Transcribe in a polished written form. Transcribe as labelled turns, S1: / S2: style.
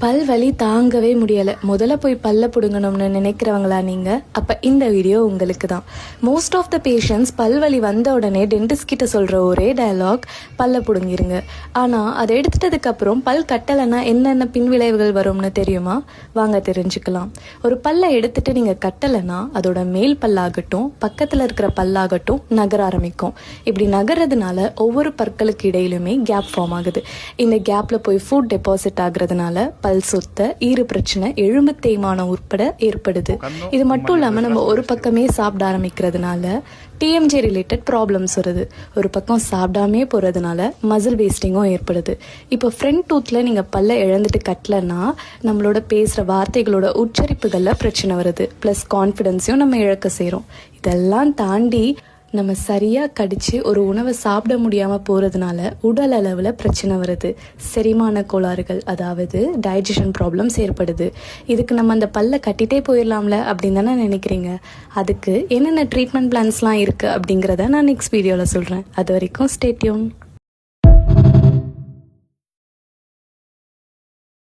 S1: பல் வலி தாங்கவே முடியலை, முதல்ல போய் பல்ல பிடுங்கணும்னு நினைக்கிறவங்களா நீங்கள்? அப்போ இந்த வீடியோ உங்களுக்கு தான். மோஸ்ட் ஆஃப் த பேஷண்ட்ஸ் பல் வலி வந்த உடனே டென்டிஸ்ட் கிட்ட சொல்கிற ஒரே டயலாக் பல்ல பிடுங்கிருங்க. ஆனால் அதை எடுத்துட்டதுக்கப்புறம் பல் கட்டலைன்னா என்னென்ன பின்விளைவுகள் வரும்னு தெரியுமா? வாங்க தெரிஞ்சுக்கலாம். ஒரு பல்லை எடுத்துட்டு நீங்கள் கட்டலைன்னா அதோட மேல் பல்லாகட்டும் பக்கத்தில் இருக்கிற பல்லாகட்டும் நகர ஆரம்பிக்கும். இப்படி நகர்றதுனால ஒவ்வொரு பற்களுக்கு இடையிலுமே கேப் ஃபார்ம் ஆகுது. இந்த கேப்பில் போய் ஃபுட் டெபாசிட் ஆகுறதுனால பல் சொத்த, ஈறு பிரச்சனை, எலும்பு தேய்மானம் உட்பட ஏற்படுது. இது மட்டும் இல்லாமல் நம்ம ஒரு பக்கமே சாப்பிட ஆரம்பிக்கிறதுனால டிஎம்ஜே ரிலேட்டட் ப்ராப்ளம்ஸ் வருது. ஒரு பக்கம் சாப்பிடாமே போகிறதுனால மசில் வேஸ்டிங்கும் ஏற்படுது. இப்போ ஃப்ரண்ட் டூத்தில் நீங்கள் பல்ல இழந்துட்டு கட்டலைன்னா நம்மளோட பேசுகிற வார்த்தைகளோட உச்சரிப்புகளில் பிரச்சனை வருது. ப்ளஸ் கான்ஃபிடென்ஸையும் நம்ம இழக்க செய்கிறோம். இதெல்லாம் தாண்டி நம்ம சரியாக கடித்து ஒரு உணவை சாப்பிட முடியாமல் போகிறதுனால உடல் அளவில் பிரச்சனை வருது. செரிமான கோளாறுகள், அதாவது டைஜஷன் ப்ராப்ளம்ஸ் ஏற்படுது. இதுக்கு நம்ம அந்த பல்லை கட்டிகிட்டே போயிடலாம்ல அப்படின்னு தானே நினைக்கிறீங்க. அதுக்கு என்னென்ன ட்ரீட்மெண்ட் பிளான்ஸ்லாம் இருக்குது அப்படிங்கிறத நான் நெக்ஸ்ட் வீடியோவில் சொல்கிறேன். அது வரைக்கும் ஸ்டே டியூன்.